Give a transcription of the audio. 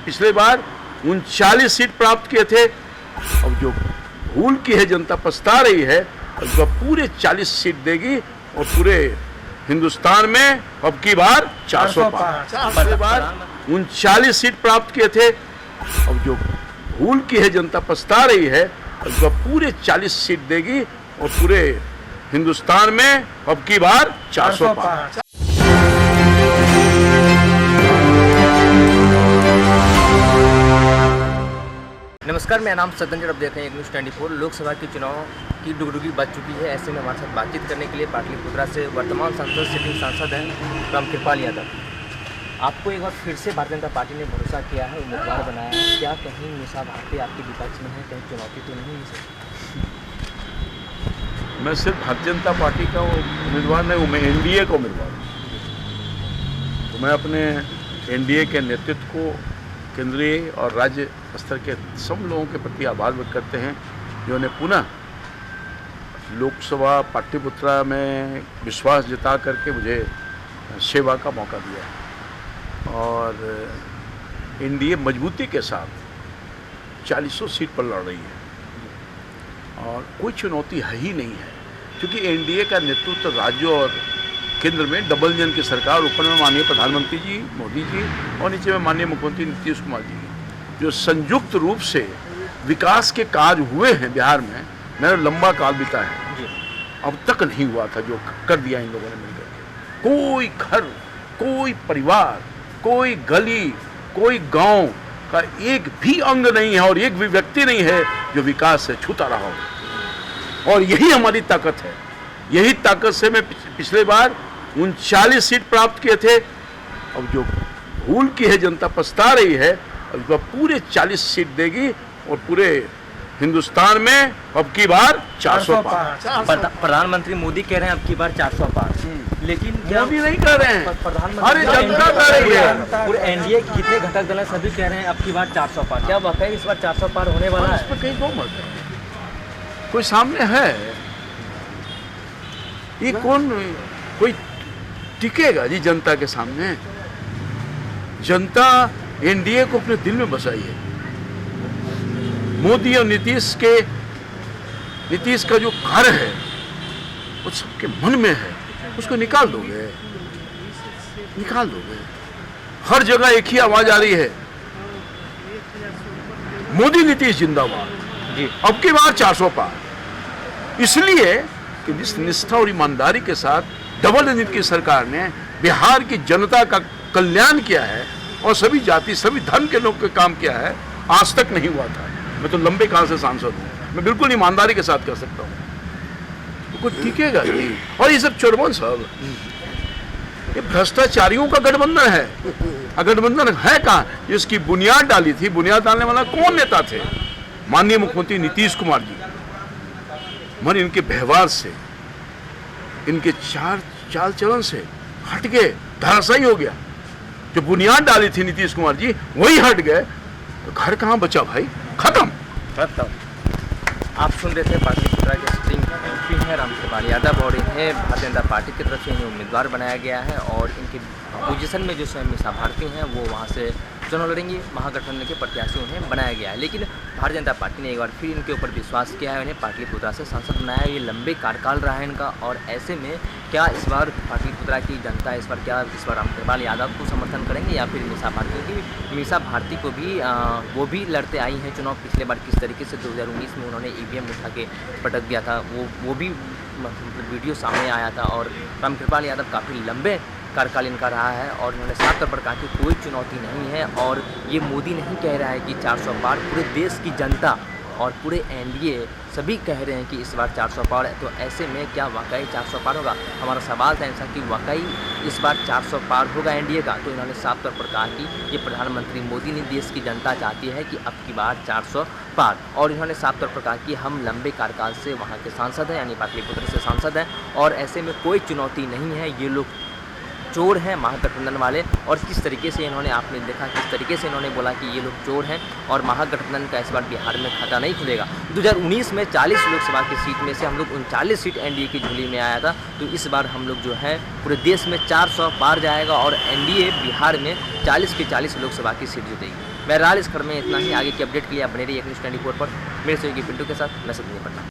पिछले बार 39 सीट प्राप्त किए थे। अब जो भूल की है जनता पछता रही है, अब पूरे 40 सीट देगी और पूरे हिंदुस्तान में अब की बार 400 पार। पिछले बार 39 सीट प्राप्त किए थे। अब जो भूल की है जनता पछता रही है, अब पूरे 40 सीट देगी और पूरे हिंदुस्तान में अब की बार 400 पार। नमस्कार, मेरा नाम सदन। आप देख रहे हैं न्यूज़ 24। लोकसभा के चुनाव की डुगडुगी बज चुकी है। ऐसे में हमारे साथ बातचीत करने के लिए पाटलिपुत्रा से वर्तमान सांसद सिटिंग सांसद हैं रामकृपाल यादव। आपको एक बार फिर से भारतीय जनता पार्टी ने भरोसा किया है, उम्मीदवार बनाया है। क्या कहीं मीसा भारती आपके विपक्ष में है, कहीं चुनौती तो नहीं है? मैं सिर्फ भारतीय जनता पार्टी का उम्मीदवार नहीं हूँ, मैं एनडीए का उम्मीदवार हूँ। तो मैं अपने एनडीए के नेतृत्व को केंद्रीय और राज्य स्तर के सब लोगों के प्रति आभार व्यक्त करते हैं, जिन्होंने पुनः लोकसभा पाटलिपुत्रा में विश्वास जता करके मुझे सेवा का मौका दिया है। और एनडीए मजबूती के साथ 40 सीट पर लड़ रही है और कोई चुनौती है ही नहीं है, क्योंकि एनडीए का नेतृत्व राज्य और केंद्र में डबल इंजन की सरकार, ऊपर में माननीय प्रधानमंत्री जी मोदी जी और नीचे में माननीय मुख्यमंत्री नीतीश कुमार जी, जो संयुक्त रूप से विकास के कार्य हुए हैं बिहार में। मेरा लंबा काल बीता है, अब तक नहीं हुआ था जो कर दिया इन लोगों ने मिलकर के। कोई घर, कोई परिवार, कोई गली, कोई गांव का एक भी अंग नहीं है और एक भी व्यक्ति नहीं है जो विकास से छूता रहा हो। और यही हमारी ताकत है। यही ताकत से मैं पिछले बार 39 सीट प्राप्त किए थे। अब जो भूल की है जनता पछता रही है, अब पूरे 40 सीट देगी और पूरे हिंदुस्तान में अब की बार 400 पार। प्रधानमंत्री मोदी कह रहे हैं अब की बार 400 पार, लेकिन मोदी नहीं कह रहे हैं, प्रधानमंत्री अरे जनता कह रही है। पूरे एनडीए के जितने घटक दल हैं सभी कह रहे हैं अब की बार 400 पार। क्या वाकई इस बार 400 पार होने वाला है? इस पर कहीं दो मत है, कोई सामने है? ये कोई टिकेगा जी जनता के सामने? जनता एनडीए को अपने दिल में बसाई है। मोदी और नीतीश का जो घर है वो सबके मन में है, उसको निकाल दोगे? हर जगह एक ही आवाज आ रही है, मोदी नीतीश जिंदाबाद जी, अब की बार 400 पार। इसलिए कि जिस निष्ठा और ईमानदारी के साथ डबल इंजन की सरकार ने बिहार की जनता का कल्याण किया है और सभी जाति, सभी धर्म के लोग का काम किया है, आज तक नहीं हुआ था। मैं तो लंबे काल से सांसद हूँ, मैं बिल्कुल ईमानदारी के साथ कह सकता हूँ। तो कुछ टिकेगा नहीं। और ये सब चोरबन सब, ये भ्रष्टाचारियों का गठबंधन है। गठबंधन है कहाँ? जिसकी बुनियाद डाली थी, बुनियाद डालने वाला कौन नेता थे? माननीय मुख्यमंत्री नीतीश कुमार जी। मगर इनके व्यवहार से, इनके चाल चलन से हट गए, धराशायी हो गया। जो बुनियाद डाली थी नीतीश कुमार जी वही हट गए, तो घर कहाँ बचा भाई? खत्म। आप सुन रहे थे पाटलिपुत्रा के सिटिंग एमपी हैं रामकृपाल यादव, और इन्हें भारतीय जनता पार्टी की तरफ से इन्हें उम्मीदवार बनाया गया है। और इनके अपोजिशन में जो स्वयं मीसा भारती हैं वो वहाँ से चुनाव लड़ेंगी। महागठबंधन के प्रत्याशी उन्हें बनाया गया है, लेकिन भारतीय जनता पार्टी ने एक बार फिर इनके ऊपर विश्वास किया है, उन्हें पाटलिपुत्रा से सांसद बनाया है। ये लंबे कार्यकाल रहा है इनका, और ऐसे में क्या इस बार पाटलिपुत्रा की जनता इस बार रामकृपाल यादव को समर्थन करेंगे या फिर मीसा भारती की? मीसा भारती को भी वो भी लड़ते आई हैं चुनाव। पिछले बार किस तरीके से 2019 में उन्होंने ईवीएम उठा के पटक दिया था, वो भी मतलब वीडियो सामने आया था। और रामकृपाल यादव काफ़ी लंबे कार्यकाल इनका रहा है, और उन्होंने साफ तौर पर कहा कि कोई चुनौती नहीं है। और ये मोदी नहीं कह रहा है कि 400 पार, पूरे देश की जनता और पूरे एनडीए सभी कह रहे हैं कि इस बार 400 पार है। तो ऐसे में क्या वाकई 400 पार होगा? हमारा सवाल था ऐसा कि वाकई इस बार 400 पार होगा एनडीए का? तो इन्होंने साफ तौर पर कहा कि ये प्रधानमंत्री मोदी ने, देश की जनता चाहती है कि अब की बार 400 पार। और इन्होंने साफ तौर पर कहा कि हम लंबे कार्यकाल से वहाँ के सांसद हैं, यानी पाटलिपुत्र से सांसद हैं, और ऐसे में कोई चुनौती नहीं है। ये लोग चोर हैं महागठबंधन वाले। और किस तरीके से इन्होंने, आपने देखा किस तरीके से इन्होंने बोला कि ये लोग चोर हैं और महागठबंधन का इस बार बिहार में खाता नहीं खुलेगा। 2019 में 40 लोकसभा की सीट में से हम लोग 39 सीट एनडीए की झोली में आया था, तो इस बार हम लोग जो है पूरे देश में 400 पार जाएगा और एनडीए बिहार में 40 की 40 लोकसभा की सीट जीतेगी। बहरहाल इस खबर में इतना ही। आगे की अपडेट के लिए आप बने रहिए न्यूज़ 24 पर। मेरे सहयोगी पिंटू के साथ मैं सत्येंद्र पटना।